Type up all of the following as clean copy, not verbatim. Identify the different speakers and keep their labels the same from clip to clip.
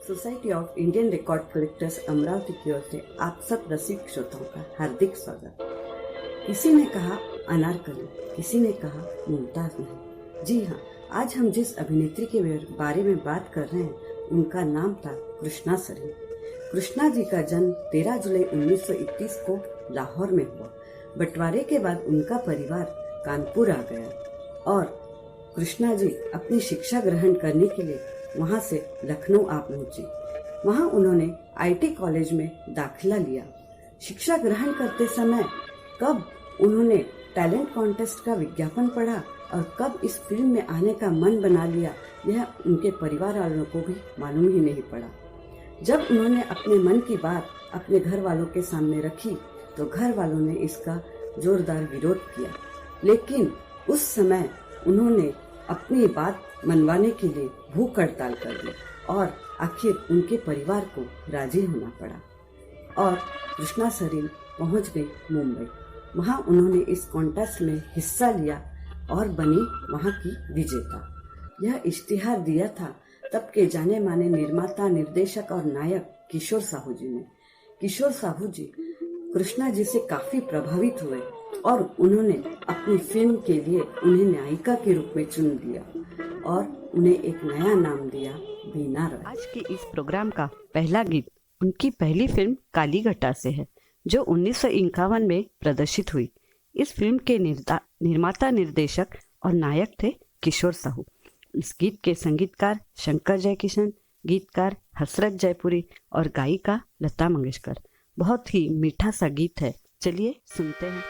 Speaker 1: Society of Indian record collectors Amravati की ओर से आप सब रसिक श्रोताओं का हार्दिक स्वागत। किसी ने कहा अनारकली, किसी ने कहा मुमताज महल। जी हाँ, आज हम जिस अभिनेत्री के बारे में बात कर रहे हैं उनका नाम था कृष्णा सरीन। कृष्णा जी का जन्म 13 जुलाई 1921 को लाहौर में हुआ। बंटवारे के बाद उनका परिवार कानपुर आ गया और कृष्णा जी अपनी शिक्षा ग्रहण करने के लिए वहां से लखनऊ आ पहुंची। वहां उन्होंने आईटी कॉलेज में दाखिला लिया। शिक्षा ग्रहण करते समय कब उन्होंने टैलेंट कॉन्टेस्ट का विज्ञापन पढ़ा और कब इस फील्ड में आने का मन बना लिया, यह उनके परिवार वालों को भी मालूम ही नहीं पड़ा। जब उन्होंने अपने मन की बात अपने घर वालों के सामने रखी तो घर वालों ने इसका जोरदार विरोध किया, लेकिन उस समय उन्होंने अपनी बात मनवाने के लिए भूख हड़ताल कर दी और आखिर उनके परिवार को राजी होना पड़ा और कृष्णा सरीन पहुंच गई मुंबई। वहां उन्होंने इस कॉन्टेस्ट में हिस्सा लिया और बनी वहां की विजेता। यह इश्तिहार दिया था तब के जाने माने निर्माता, निर्देशक और नायक किशोर साहू जी ने। किशोर साहू जी कृष्णा जी से काफी प्रभावित हुए और उन्होंने अपनी फिल्म के लिए उन्हें नायिका के रूप में चुन लिया और उन्हें एक नया नाम दिया, बीना रॉय।
Speaker 2: आज के इस प्रोग्राम का पहला गीत उनकी पहली फिल्म काली घटा से है, जो 1951 में प्रदर्शित हुई। इस फिल्म के निर्माता, निर्देशक और नायक थे किशोर साहू। इस गीत के संगीतकार शंकर जयकिशन, गीतकार हसरत जयपुरी और गायिका लता मंगेशकर। बहुत ही मीठा सा गीत है, चलिए सुनते हैं।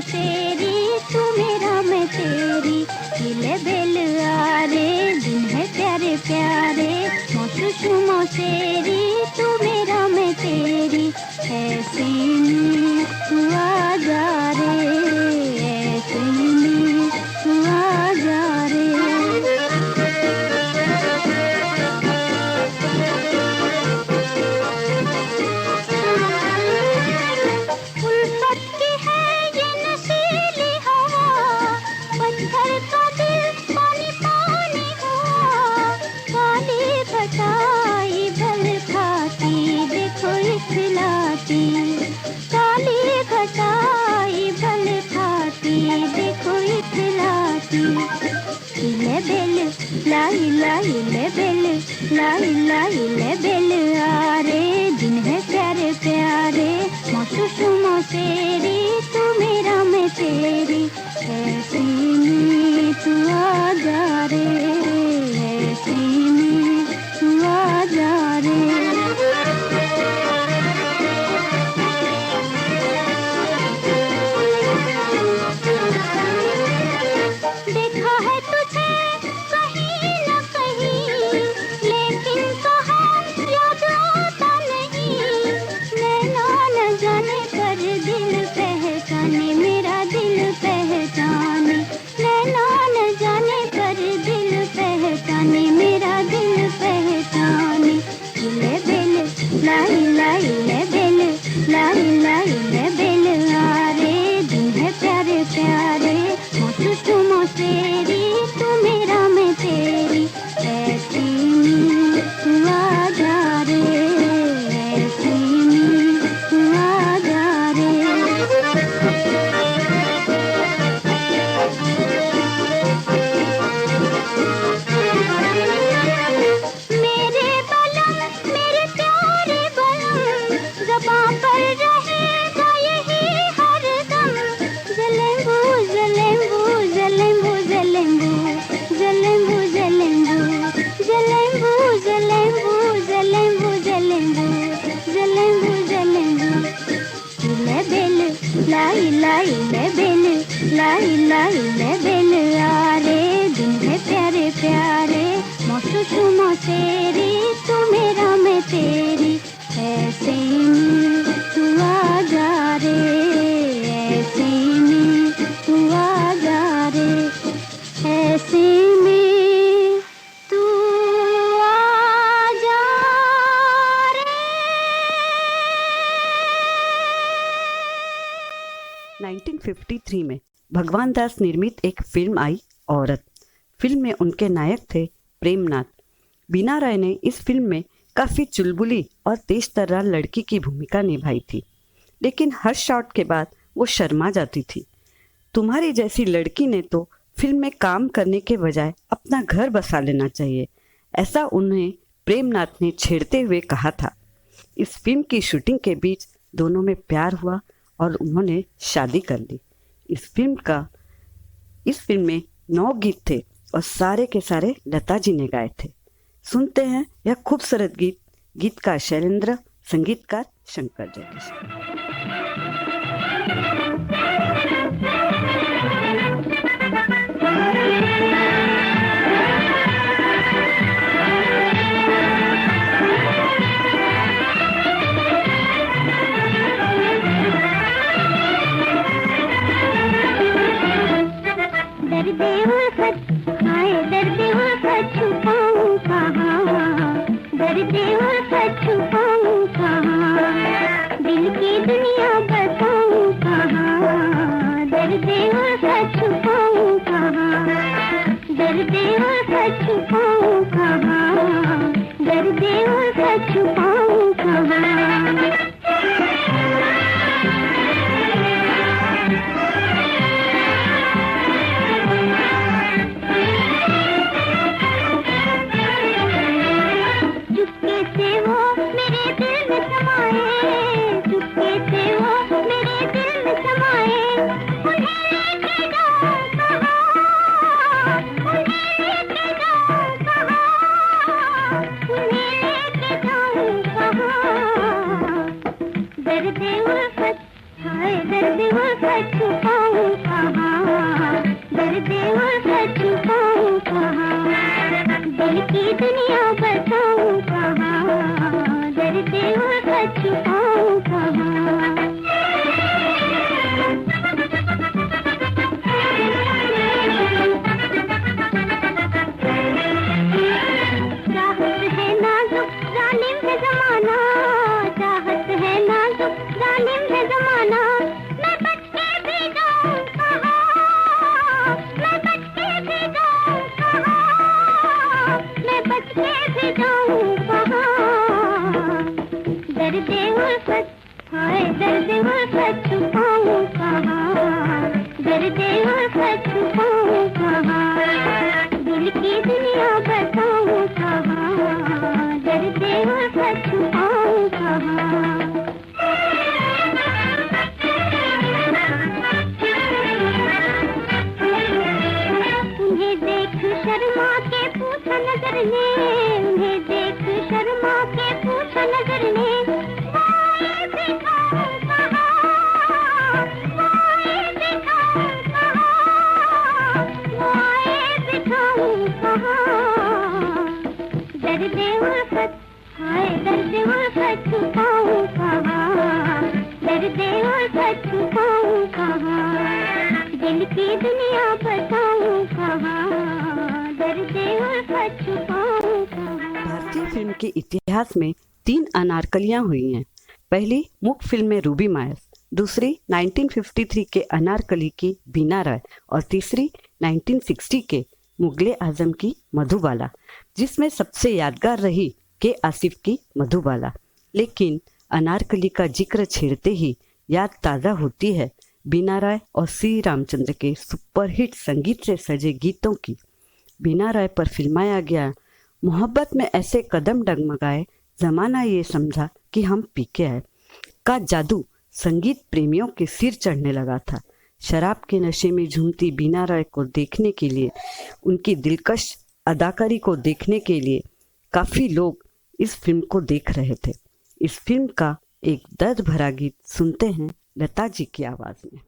Speaker 3: तेरी तू मेरा मैं तेरी, खिले बेल आरे दिन है प्यारे प्यारे। मोसुसु मोसेरी तू मेरा मैं तेरी, ऐसे में तू आ जा रे, ऐसे में तू आ जा रे। काली घटाई बल खाती देखो इतलाती, ले बेल लाई लाई ले बेल लाई लाई ले बेल आरे दिन है प्यारे प्यारे। मोसुसु मोसेरी तू मेरा मैं तेरी, ऐसी में तू आ जा रे, ऐसी में तू आ जा रे। लाई लाई ले बेल लाई लाई ले बेल आरे दिन है प्यारे प्यारे। मोसु सुषमा तेरी, तू मेरा मैं तेरी, ऐसे में तू आ जा रे, ऐसे में तू आ जा रे, ऐसे में तू आ जा रे।
Speaker 2: 1953 में भगवान दास निर्मित एक फिल्म आई औरत। फिल्म में उनके नायक थे प्रेमनाथ। बीना रॉय ने इस फिल्म में काफ़ी चुलबुली और तेज तर्रार लड़की की भूमिका निभाई थी, लेकिन हर शॉट के बाद वो शर्मा जाती थी। तुम्हारी जैसी लड़की ने तो फिल्म में काम करने के बजाय अपना घर बसा लेना चाहिए, ऐसा उन्हें प्रेमनाथ ने छेड़ते हुए कहा था। इस फिल्म की शूटिंग के बीच दोनों में प्यार हुआ और उन्होंने शादी कर ली। इस फिल्म में 9 गीत थे और सारे के सारे लता जी ने गाए थे। सुनते हैं यह खूबसूरत गीत। गीतकार शैलेंद्र, संगीतकार शंकर जयकिशन।
Speaker 3: दर्द उल्फत, हाय दर्द उल्फत छुपाऊं कहाँ, दर्द उल्फत छुपाऊं कहाँ, दिल की दुनिया बताऊं कहाँ, दर्द उल्फत छुपाऊं कहाँ, दर्द उल्फत छुपाऊं कहाँ, दर्द उल्फत छुपाऊं कहाँ।
Speaker 2: भारतीय फिल्म के इतिहास में 3 अनारकलियां हुई हैं। पहली मुख्य फिल्म में रूबी मायर्स, दूसरी 1953 के अनारकली की बीना रॉय और तीसरी 1960 के मुगले आजम की मधुबाला, जिसमें सबसे यादगार रही के आसिफ की मधुबाला। लेकिन अनारकली का जिक्र छेड़ते ही याद ताज़ा होती है बीना रॉय और सी रामचंद्र के सुपरहिट संगीत से सजे गीतों की। बीना रॉय पर फिल्माया गया मोहब्बत में ऐसे कदम डगमगाए, जमाना ये समझा कि हम पीके आए का जादू संगीत प्रेमियों के सिर चढ़ने लगा था। शराब के नशे में झूमती बीना रॉय को देखने के लिए, उनकी दिलकश अदाकारी को देखने के लिए काफ़ी लोग इस फिल्म को देख रहे थे। इस फिल्म का एक दर्द भरा गीत सुनते हैं लता जी की आवाज़ में।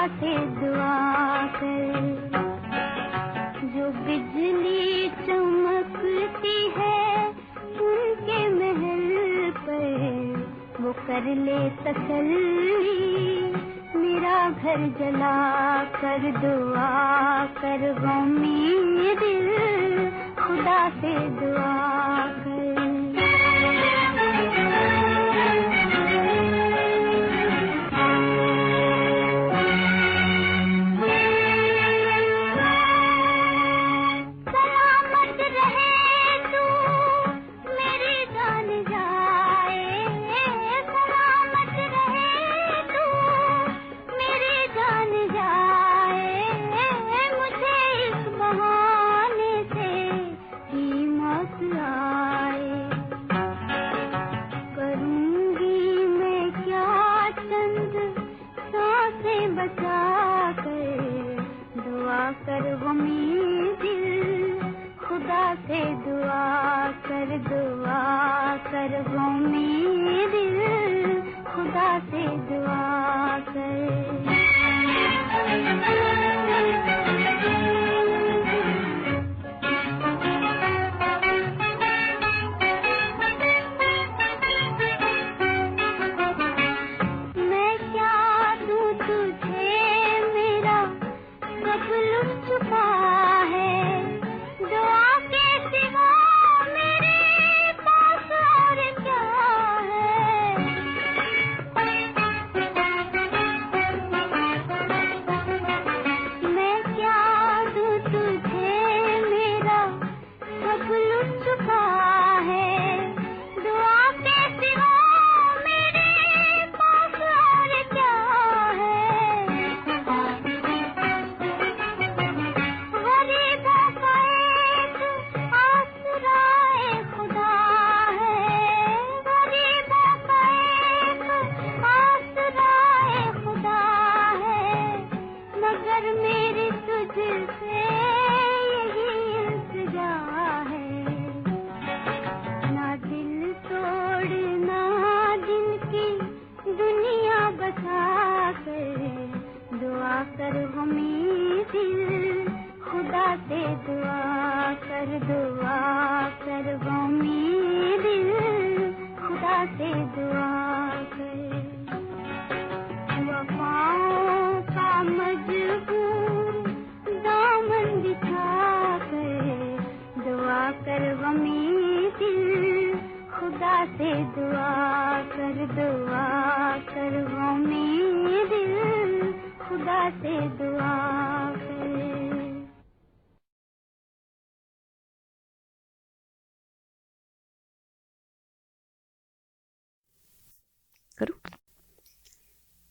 Speaker 3: से दुआ कर। जो बिजली चमकती है उनके महल पर, वो कर ले तसल्ली, मेरा घर जला कर दुआ कर। गमी दिल खुदा से दुआ कर।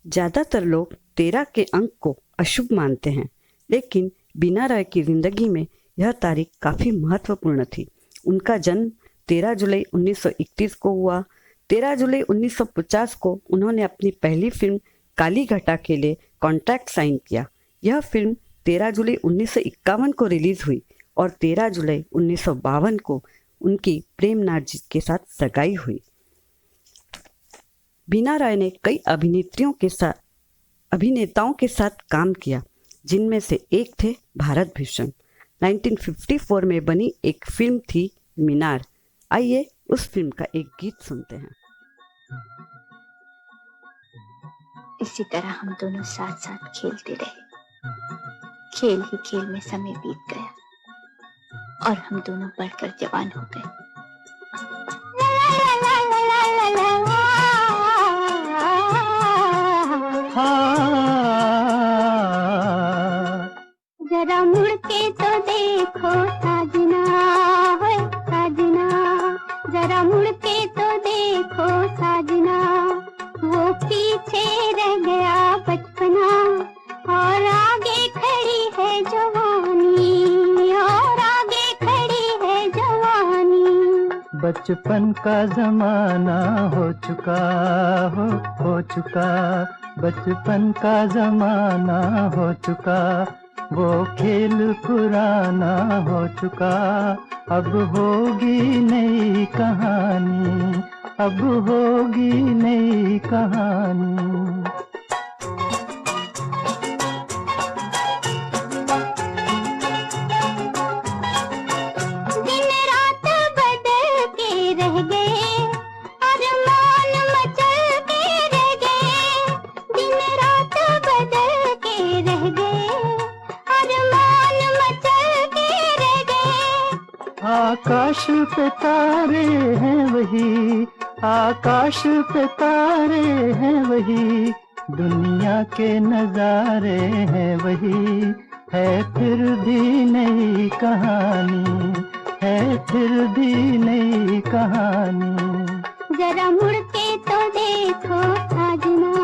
Speaker 2: ज्यादातर लोग 13 के अंक को अशुभ मानते हैं, लेकिन बीना रॉय की जिंदगी में यह तारीख काफी महत्वपूर्ण थी। उनका जन्म 13 जुलाई 1931 को हुआ। 13 जुलाई 1950 को उन्होंने अपनी पहली फिल्म काली घटा के लिए कॉन्ट्रैक्ट साइन किया। यह फिल्म 13 जुलाई 1951 को रिलीज हुई और 13 जुलाई 1952 को उनकी प्रेम नाथ जी के साथ सगाई हुई। बीना रॉय ने कई अभिनेताओं के साथ काम किया, जिनमें से एक थे भारत भूषण। 1954 में बनी एक फिल्म थी मीनार। आइए उस फिल्म का एक गीत सुनते हैं।
Speaker 4: इसी तरह हम दोनों साथ साथ खेलते रहे। खेल ही खेल में समय बीत गया और हम दोनों बढ़कर जवान हो गए।
Speaker 3: जरा मुड़ के तो देखो साजना, होए साजना, जरा मुड़ के तो देखो साजना, वो पीछे रह गया बचपना और आगे खड़ी है जवानी, और आगे खड़ी है जवानी।
Speaker 5: बचपन का जमाना हो चुका, हो चुका, बचपन का जमाना हो चुका, वो खेल पुराना हो चुका। अब होगी नई कहानी, अब होगी नई कहानी। आकाश पे तारे हैं वही, आकाश पे तारे हैं वही, दुनिया के नजारे हैं वही, है फिर भी नई कहानी, है फिर भी नई कहानी।
Speaker 3: जरा मुड़ के तो देखो साजना,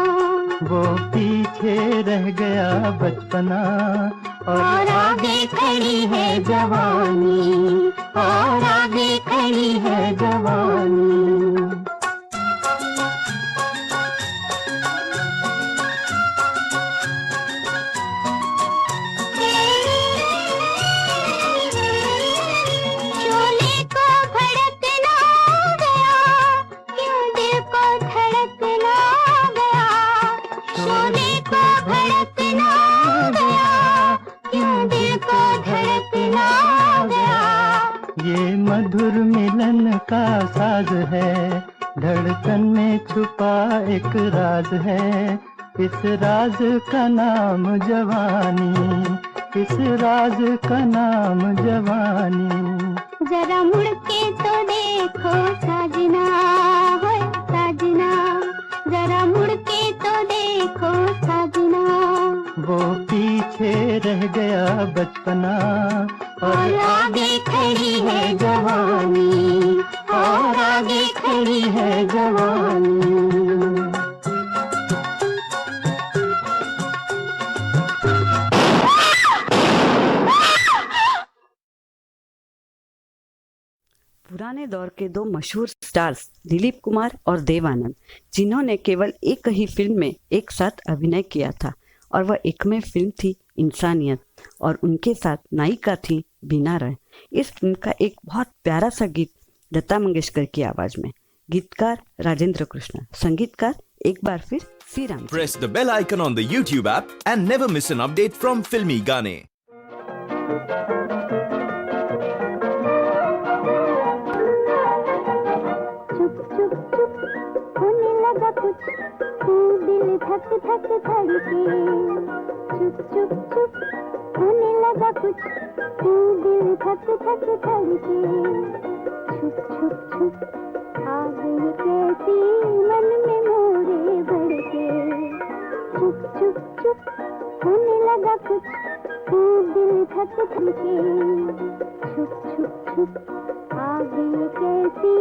Speaker 5: वो पीछे रह गया बचपना,
Speaker 3: और आगे खड़ी है जवानी, और आगे खड़ी है जवानी। शोले को भड़कना गया, क्यों दिल को धड़कना गया, शोले को भड़कना गया, क्यों दिल को धड़कना गया।
Speaker 5: ये मधुर मिलन का साज है, धड़कन में छुपा एक राज है, इस राज का नाम जवानी, इस राज का नाम जवानी।
Speaker 3: जरा मुड़ के तो देखो साजना, होए साजना, जरा मुड़ के तो देखो साजना,
Speaker 5: वो पीछे रह गया बचपना,
Speaker 3: और आगे खड़ी है जवानी, और आगे खड़ी है जवानी।
Speaker 2: पुराने दौर के दो मशहूर स्टार्स दिलीप कुमार और देव आनंद, जिन्होंने केवल एक ही फिल्म में एक साथ अभिनय किया था और वह एकमेव फिल्म थी इंसानियत, और उनके साथ नायिका थी बीना रॉय। इस फिल्म का एक बहुत प्यारा सा गीत लता मंगेशकर की आवाज में, गीतकार राजेंद्र कृष्ण, संगीतकार एक बार फिर सी Ram.
Speaker 6: Press the bell icon on the YouTube app and never miss an update from Filmy Gaane.
Speaker 3: चुप चुप चुप होने लगा कुछ, दिल धक धक धड़के, चुप चुप चुप होने लगा कुछ, दिल धक धक धड़के, छुप छुप छुप आ गई कैसी मन में मोरे भड़के, चुप चुप चुप होने लगा कुछ, दिल धक धड़के, छुप छुप छुप आ गई कैसी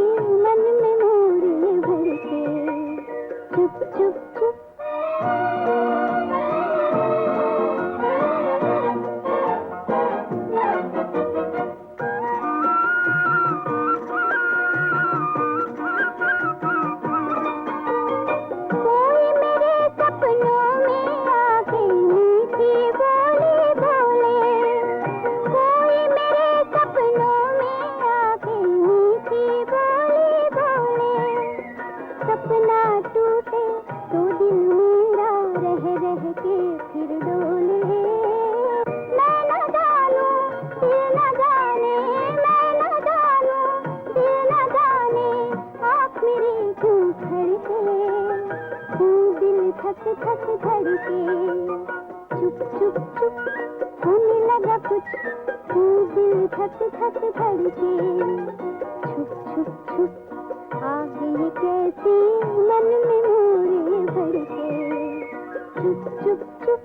Speaker 3: मन में मोरे भड़के, चुप चुप चुप। कोई मेरे सपनों में आके मीठी बोली बोले, कोई मेरे सपनों में आके मीठी बोली बोले, सपना टूटे तो दिल मेरा रह रह के फिर डोले, मैं न जानूं दिल न जाने, मैं न जानूं दिल न जाने, आँख मेरी क्यों धड़के, क्यों दिल धक धक धड़के, चुप चुप चुप होने लगा कुछ, दिल धक धक धड़के, छुप छुप छुप आ गई कैसी मन में मोरे भड़के, चुप चुप चुप।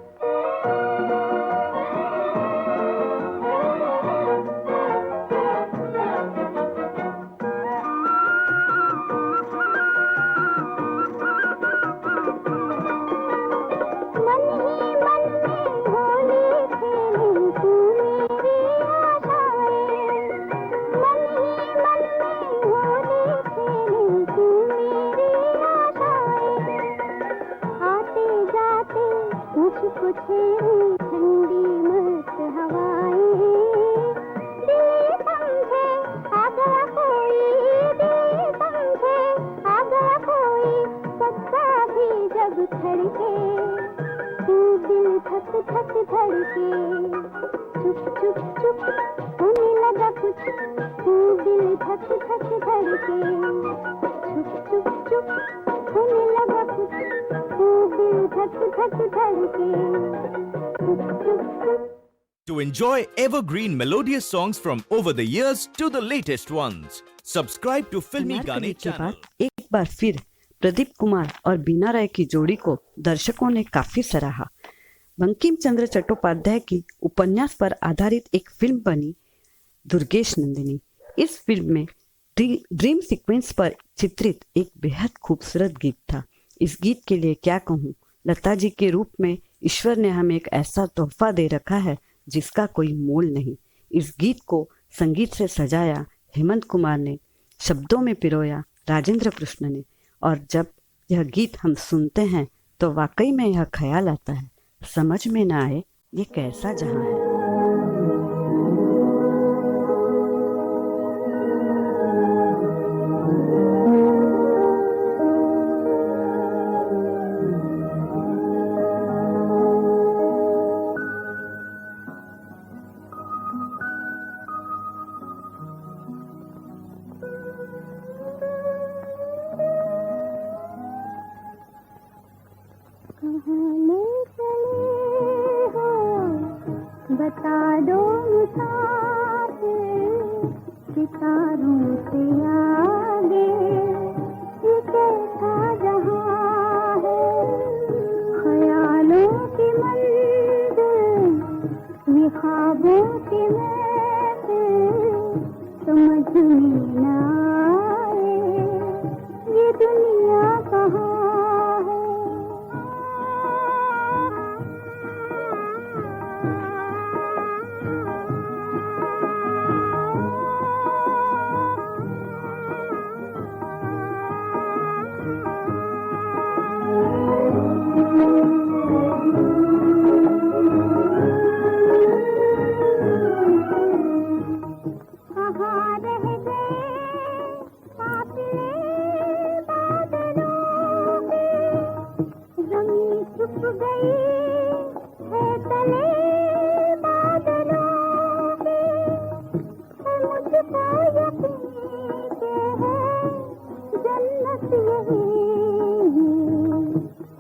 Speaker 3: मन ही मन में होली खेली तू मेरी आशाएं, मन ही मन में होली खेली तू मेरी आशाएं, आते जाते मुझको छेड़ी ठंडी मस्त हवाएं, दिल समझे आ गया कोई, दिल समझे आ गया कोई, पक्का भी जब धड़के, तू दिल धक धक धड़के, चुप चुप चुप होने लगा कुछ, तू दिल धक धक धड़के, चुप चुप चुप होने लगा कुछ, तू दिल धक धक धड़के, चुप चुप चुप।
Speaker 6: To enjoy evergreen melodious songs from over the years to the latest oons, subscribe to Filmy Gaane
Speaker 2: Anarkali के
Speaker 6: channel.
Speaker 2: बाद एक बार फिर प्रदीप कुमार और बीना राय की जोड़ी को दर्शकों ने काफी सराहा। बंकिम चंद्र चट्टोपाध्याय की उपन्यास पर आधारित एक फिल्म बनी दुर्गेश नंदिनी। इस फिल्म में ड्रीम सीक्वेंस पर चित्रित एक बेहद खूबसूरत गीत था। इस गीत के लिए क्या कहूँ, लता जी के रूप में ईश्वर ने हमें एक ऐसा तोहफा दे रखा है जिसका कोई मोल नहीं। इस गीत को संगीत से सजाया हेमंत कुमार ने, शब्दों में पिरोया राजेंद्र कृष्ण ने, और जब यह गीत हम सुनते हैं तो वाकई में यह ख्याल आता है, समझ में ना आए ये कैसा जहां है।
Speaker 3: बता दो मुसाफिर सितारों से आगे ये कैसा जहां है, ख्यालों की मंजिल ये ख्वाबों की महफिल, समझ में न आए ये दुनिया कहाँ है।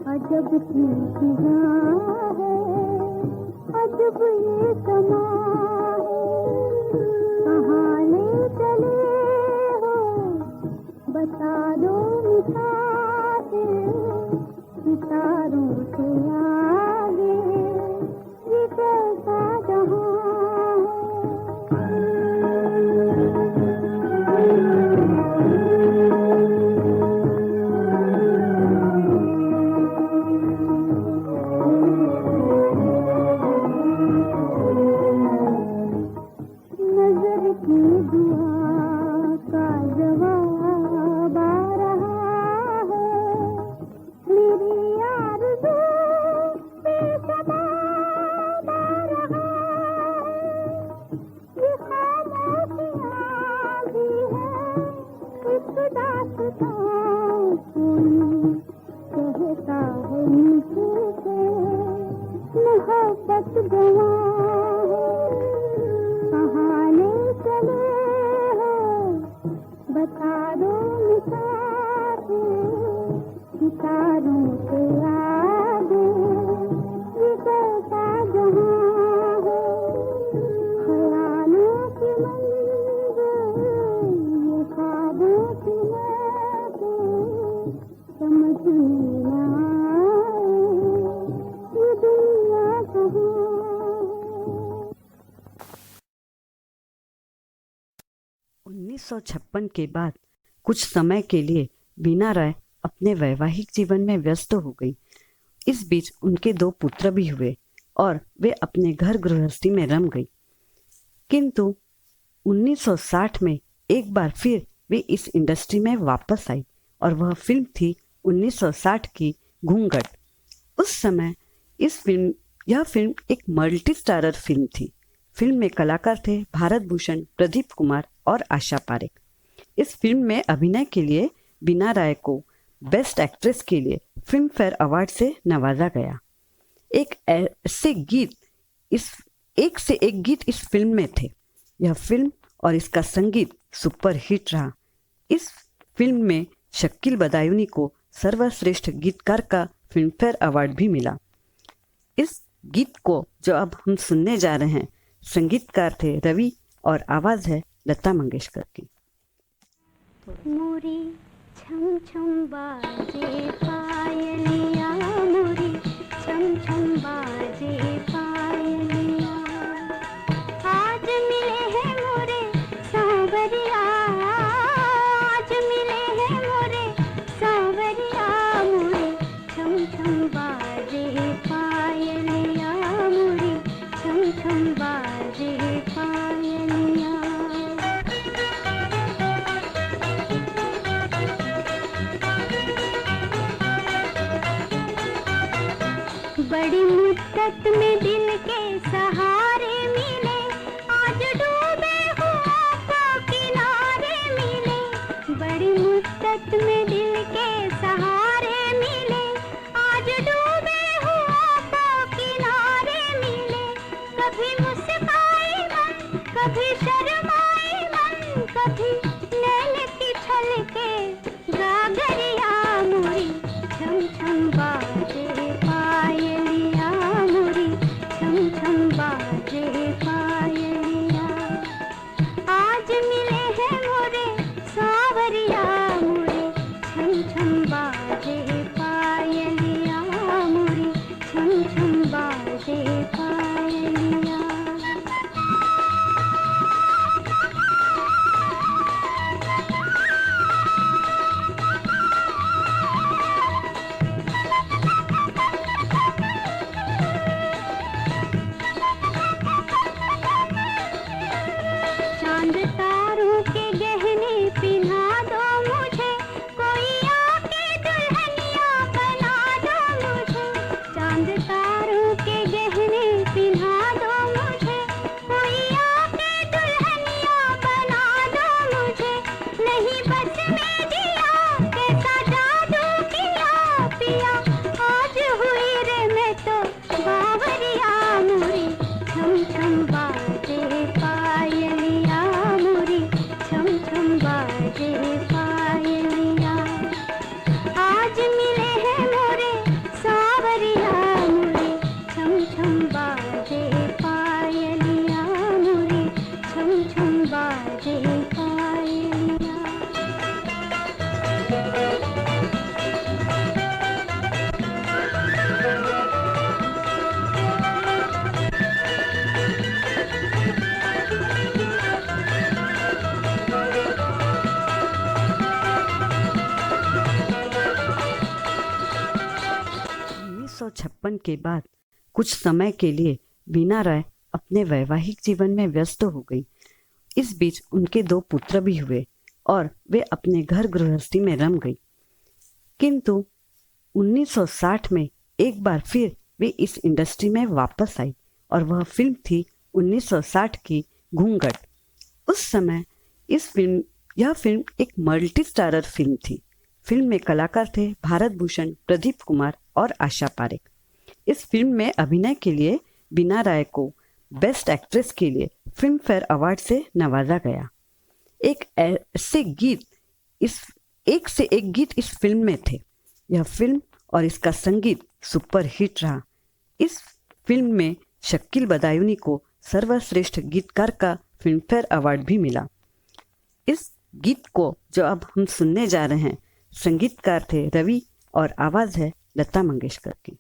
Speaker 3: अजब सी फिजा है, अजब ये समा है, कहाँ ले चले हो बता दो मुसाफिर सितारों से आगे ये कैसा जहां
Speaker 2: के बाद कुछ समय के लिए बीना राय अपने वैवाहिक जीवन में व्यस्त हो गई। इस बीच उनके 2 पुत्र भी हुए और वे अपने घर गृहस्थी में रम गई। किंतु 1960 में एक बार फिर वे इस इंडस्ट्री में वापस आई और वह फिल्म थी 1960 की घूंघट। उस समय यह फिल्म एक मल्टी स्टारर फिल्म थी। फिल्म में कलाकार थे भारत भूषण, प्रदीप कुमार और आशा पारेख। इस फिल्म में अभिनय के लिए बीना राय को बेस्ट एक्ट्रेस के लिए फिल्म फेयर अवार्ड से नवाजा गया। एक से एक गीत इस फिल्म में थे। यह फिल्म और इसका संगीत सुपर हिट रहा। इस फिल्म में शकील बदायूनी को सर्वश्रेष्ठ गीतकार का फिल्म फेयर अवार्ड भी मिला। इस गीत को जो अब हम सुनने जा रहे हैं संगीतकार थे रवि और आवाज है लता मंगेशकर की।
Speaker 3: मोरी छम छम बाजे पायलिया, मोरी छम छम बाजे पायलिया, आज मिले हैं मोरे सांवरिया, आज मिले हैं मोरे सांवरिया, मोरी छम छम बाजे पायलिया, मोरी छम छम बाजे पायलिया। बड़ी मुद्दत में दिल के सहारे मिले, आज डूबे हुओं को किनारे मिले, बड़ी मुद्दत में दिल के सहारे मिले, आज डूबे हुओं को किनारे मिले, कभी मुस्काई मन, कभी शर्माई मन, कभी नैन की छलके गागरिया, मोरी छम छम बाजे पायलिया, मोरी छम छम बाजे पायलिया, आज मिले हैं मोरे सांवरिया, मोरे छम छम बाजे पायलिया, मोरी छम छम बाजे पायलिया। चांद तारों के गहने पिन्हा दो मुझे, कोई आके दुल्हनिया बना दो मुझे, चांद तारों के गहने पिन्हा दो मुझे, कोई आके दुल्हनिया बना दो मुझे, नहीं बस में दिया कैसा जादू किया पिया, आज हुई रे मैं तो बावरिया, मोरी छम छम बाजे पायलिया, मोरी छम छम बाजे पायलिया, आज मिले हैं मोरे सांवरिया, मोरी छम छम बाजे पायलिया, मोरी छम छम बाजे पायलिया।
Speaker 2: के बाद कुछ समय के लिए बीना राय अपने वैवाहिक जीवन में व्यस्त हो गई। इस बीच उनके 2 पुत्र भी हुए और वे अपने घर गृहस्थी में रम गई। किंतु 1960 में एक बार फिर वे इस इंडस्ट्री में वापस आई और वह फिल्म थी 1960 की घूंघट। उस समय यह फिल्म एक मल्टी स्टारर फिल्म थी। फिल्म में कलाकार थे भारत भूषण, प्रदीप कुमार और आशा पारेख। इस फिल्म में अभिनय के लिए बीना राय को बेस्ट एक्ट्रेस के लिए फिल्म फेयर अवार्ड से नवाजा गया। एक से एक गीत इस फिल्म में थे। यह फिल्म और इसका संगीत सुपर हिट रहा। इस फिल्म में शकील बदायूनी को सर्वश्रेष्ठ गीतकार का फिल्म फेयर अवार्ड भी मिला। इस गीत को जो अब हम सुनने जा रहे हैं, संगीतकार थे रवि और आवाज है लता मंगेशकर की।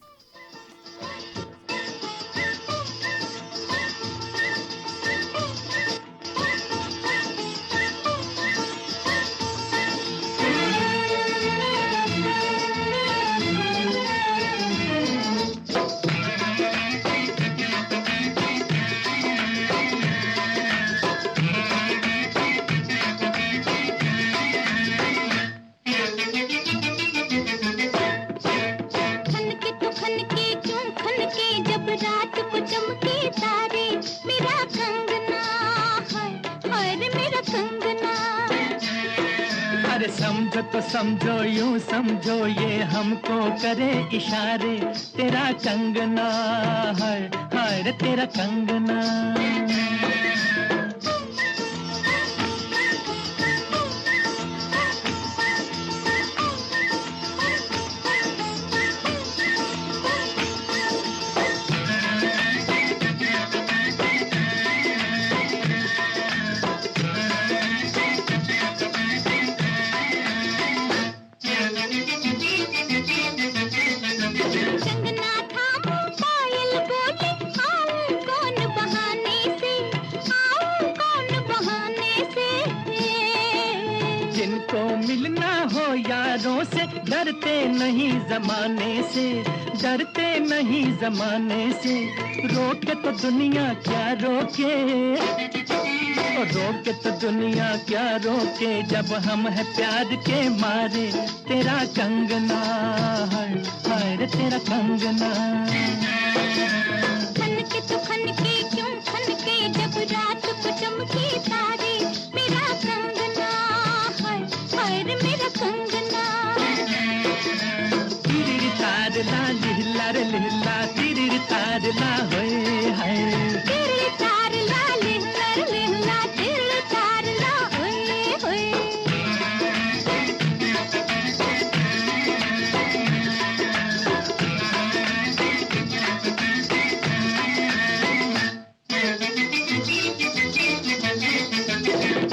Speaker 5: समझो तो समझो, यूं समझो ये हमको करे इशारे। तेरा कंगना है, हाय रे तेरा कंगना। डरते नहीं जमाने से, डरते नहीं जमाने से, रोके तो दुनिया क्या रोके, रोके तो दुनिया क्या रोके, जब हम है प्यार के मारे, तेरा कंगना है, हाय रे तेरा कंगना।
Speaker 3: खनके तो खनके क्यों खनके, जब रात को चमके तारे, मेरा कंगना है, हाय रे मेरा कंगना।
Speaker 5: तिरिर तार ला लिहला रे लिहला, तिरिर तार ला होए हाय।
Speaker 3: तिरिर तार ला लिहला रे लिहला, तिरिर तार ला होए होए।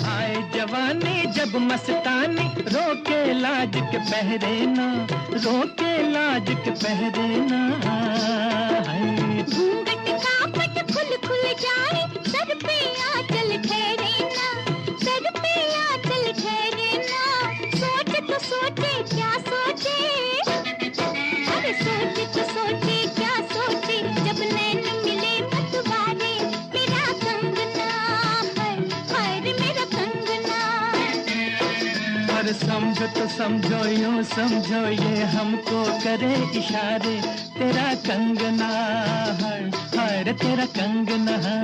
Speaker 5: आए जवानी जब मस्तानी, रोके लाज के पहरे ना, रोके लाज के पहरे ना। हाय
Speaker 3: घूंघट का पट खुल खुल जाए, सर पे आंचल ठहरे ना, सर पे आंचल ठहरे ना। सोच तो सोचे क्या सोचे, अरे सोच तो सोचे क्या सोचे, जब नैन मिले मतवारे, मेरा कंगना है, हाय रे मेरा कंगना।
Speaker 5: और समझो तो समझो यूं समझो, ये हमको करे इशारे, तेरा कंगना है, हाय रे तेरा कंगना है।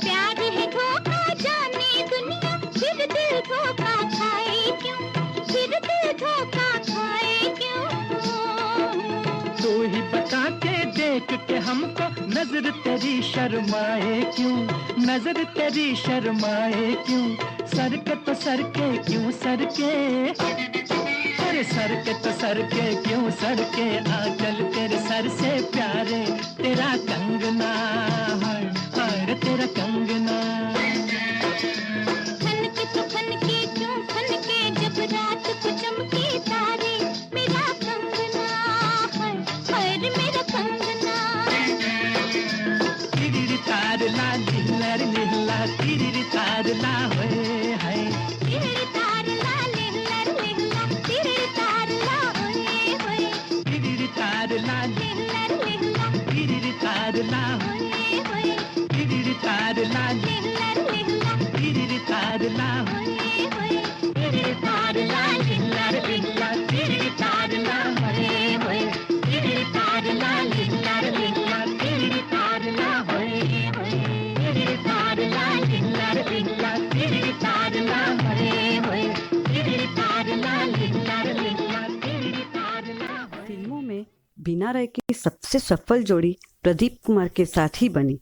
Speaker 3: प्यार है धोखा जाने दुनिया, फिर दिल धोखा खाए क्यों, फिर दिल धोखा खाए क्यों।
Speaker 5: तू ही बता के देख के हमको, नजर तेरी शर्माए क्यों, नजर तेरी शर्माए क्यों। सर के तो सर के क्यों सर के, अरे सर के तो सर के क्यों सर के, आंचल तेरे सर से प्यारे, तेरा कंगना है, हाय रे तेरा कंगना।
Speaker 3: खनके तो खनके क्यों खनके, जब रात को चमके तारे, मेरा कंगना है, हाय रे मेरा कंगना।
Speaker 5: तिरिर तार ला लिहला रे लिहला, तिरिर तार ला होए हाय।
Speaker 3: तिरिर तार ला लिहला रे लिहला, तिरिर तार ला होए होए।
Speaker 5: तिरिर तार ला
Speaker 3: लिहला रे लिहला,
Speaker 5: तिरिर तार ला,
Speaker 3: होए होए।
Speaker 5: तिरिर तार ला,
Speaker 3: लिहला रे लिहला,
Speaker 5: तिरिर तार ला,
Speaker 3: होए होए।
Speaker 5: तिरिर तार ला लिहला रे लिहला, तिरिर तार ला होए होए। तिरिर तार ला लिहला रे लिहला, तिरिर तार ला होए होए। तिरिर तार ला लिहला रे लिहला, तिरिर तार ला होए होए। तिरिर तार ला लिहला रे लिहला, तिरिर तार ला।
Speaker 2: फिल्मों में बीना राय की सबसे सफल जोड़ी प्रदीप कुमार के साथ ही बनी,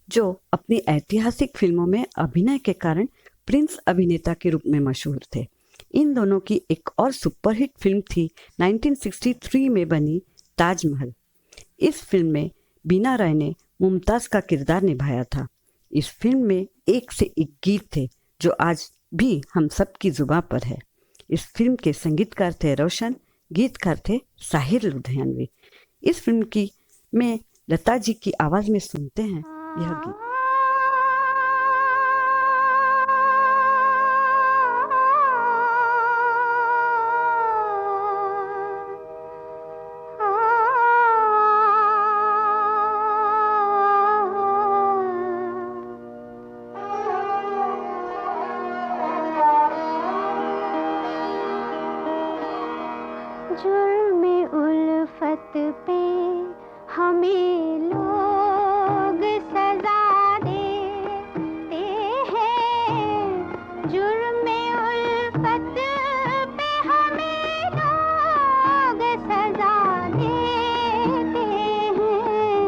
Speaker 2: जो अपनी ऐतिहासिक फिल्मों में अभिनय के कारण प्रिंस अभिनेता के रूप में मशहूर थे। इन दोनों की एक और सुपरहिट फिल्म थी 1963 में बनी ताजमहल। इस फिल्म में बीना राय ने मुमताज का किरदार निभाया था। इस फिल्म में एक से एक गीत थे जो आज भी हम सब की जुबां पर है। इस फिल्म के संगीतकार थे रोशन, गीतकार थे साहिर लुधियानवी। इस फिल्म की में लता जी की आवाज में सुनते हैं यह गीत।
Speaker 3: जुल्म उल्फत पे हमें लोग सजा देते हैं। जुल्म उल्फत पे हमें लोग सजा देते हैं।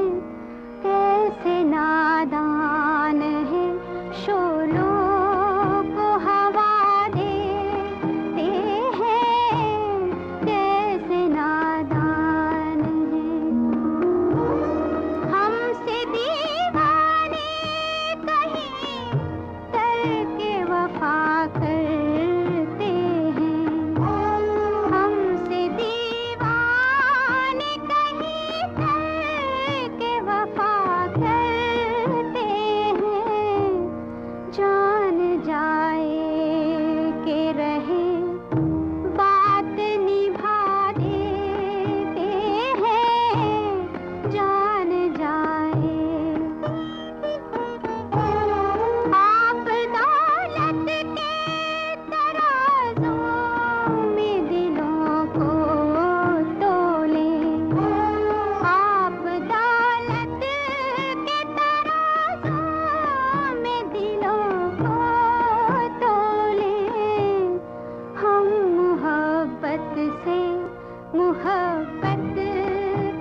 Speaker 3: कैसे नादान है शोलों को हवा देते हैं। कैसे नादान है हम से मोहब्बत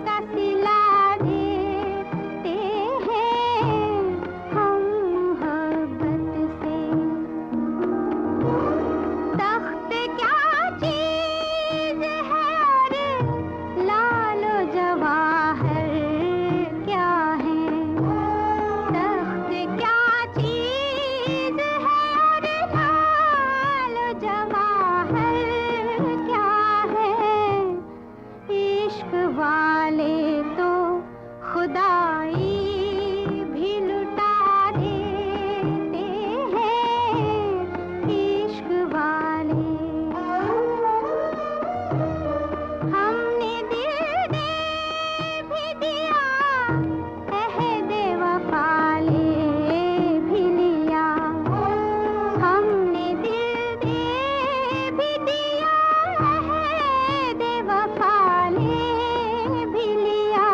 Speaker 3: का सिला देते हैं हम मोहब्बत से। तख्त क्या चीज है और लालो जवाहर क्या है। तख्त क्या चीज है और लालो जवाहर क्या है। इश्क वाले तो खुदाई भी लुटा देते हैं इश्क वाले। हमने दिल दे भी दिया अहद वफा ले भी लिया। हमने दिल दे भी दिया अहद वफा ले भी लिया।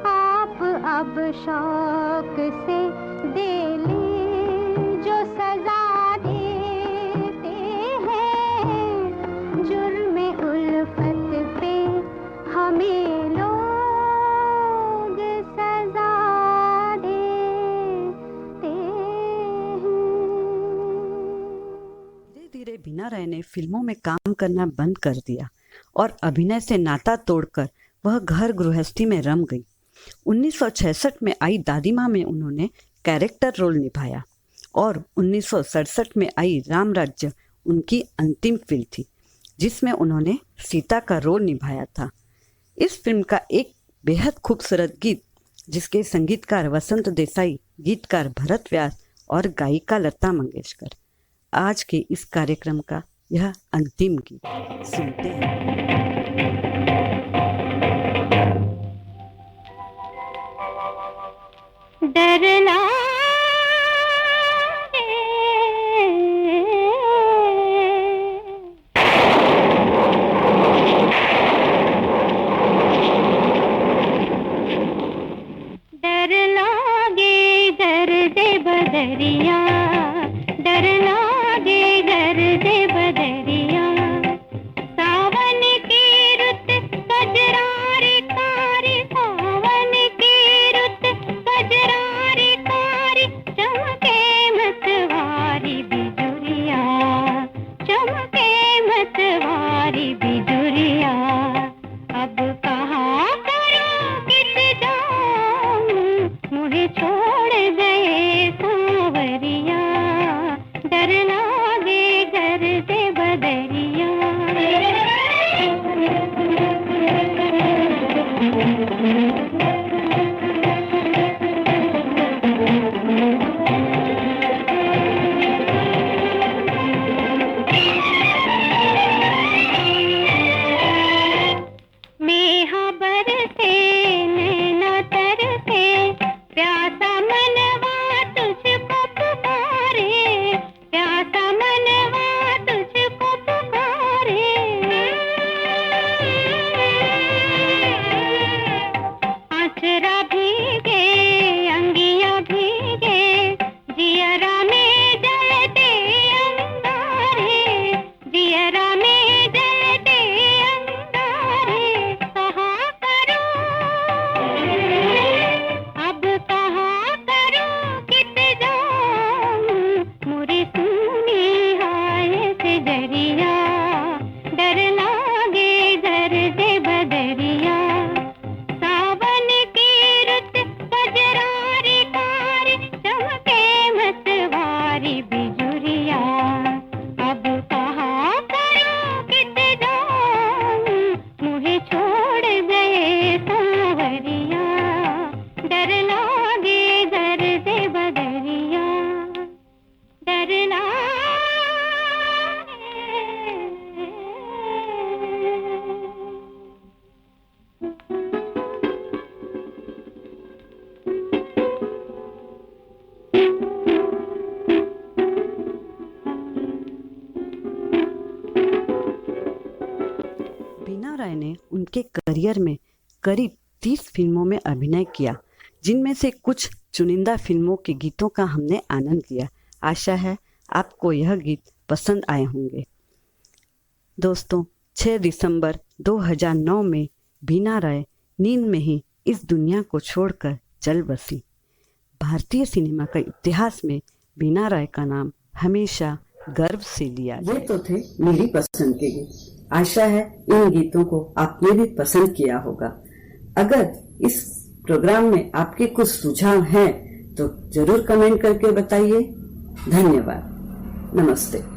Speaker 3: आप अब शौक से दे ले जो सजा देते हैं। जुर्म उल्फत पे हमें लोग सजा देते हैं।
Speaker 2: धीरे धीरे बीना राय ने फिल्मों में काम करना बंद कर दिया और अभिनय से नाता तोड़कर वह घर गृहस्थी में रम गई। 1966 में आई दादी माँ में उन्होंने कैरेक्टर रोल निभाया और 1967 में आई राम राज्य उनकी अंतिम फिल्म थी जिसमें उन्होंने सीता का रोल निभाया था। इस फिल्म का एक बेहद खूबसूरत गीत जिसके संगीतकार वसंत देसाई, गीतकार भरत व्यास और गायिका लता मंगेशकर। आज के इस कार्यक्रम का यह अंतिम गीत सुनते हैं।
Speaker 3: डरना डर लागे गर्द बदरिया। डर लागे गर्द बदरिया। सावन की रुत कजरारी कारी। सावन की रुत कजरारी कारी। चमके मतवारी बिजुरिया। चमके मतवारी बिजुरिया। अब कहाँ करूं किस जाऊं मुझे छोड़ गए सांवरिया। डर लागे गर्द बदरिया। मेहा बरसे नैना तरसे। प्यासा मनवा तुझको पुकारे। प्यासा मनवा तुझको पुकारे। आचरा भीगे अंगिया भीगे। जियरा में जलते अंगारे। जियरा में जलते अंगारे। कहाँ करूं अब कहाँ करूं कित जाऊं मुझे सुनी हाय से जरिया। डर लागे गर्द बदरिया। सावन की रुत कजरारी कारी। चमके मतवारी बिजुरिया। अब कहाँ करूं कित जाऊं मुझे छोड़ गए सांवरिया। डर लागे गर्द बदरिया। डर लागे
Speaker 2: बीना राय ने उनके करियर में करीब 30 फिल्मों में अभिनय किया, जिनमें से कुछ चुनिंदा फिल्मों के गीतों का हमने आनंद लिया। आशा है आपको यह गीत पसंद आए होंगे। दोस्तों, 6 दिसंबर 2009 में बीना राय नींद में ही इस दुनिया को छोड़कर चल बसी। भारतीय सिनेमा के इतिहास में बीना राय का नाम हमेशा गर्व से लिया
Speaker 1: ये तो थे मेरी पसंद के गीत। आशा है इन गीतों को आपने भी पसंद किया होगा। अगर इस प्रोग्राम में आपके कुछ सुझाव हैं तो जरूर कमेंट करके बताइए। धन्यवाद। नमस्ते।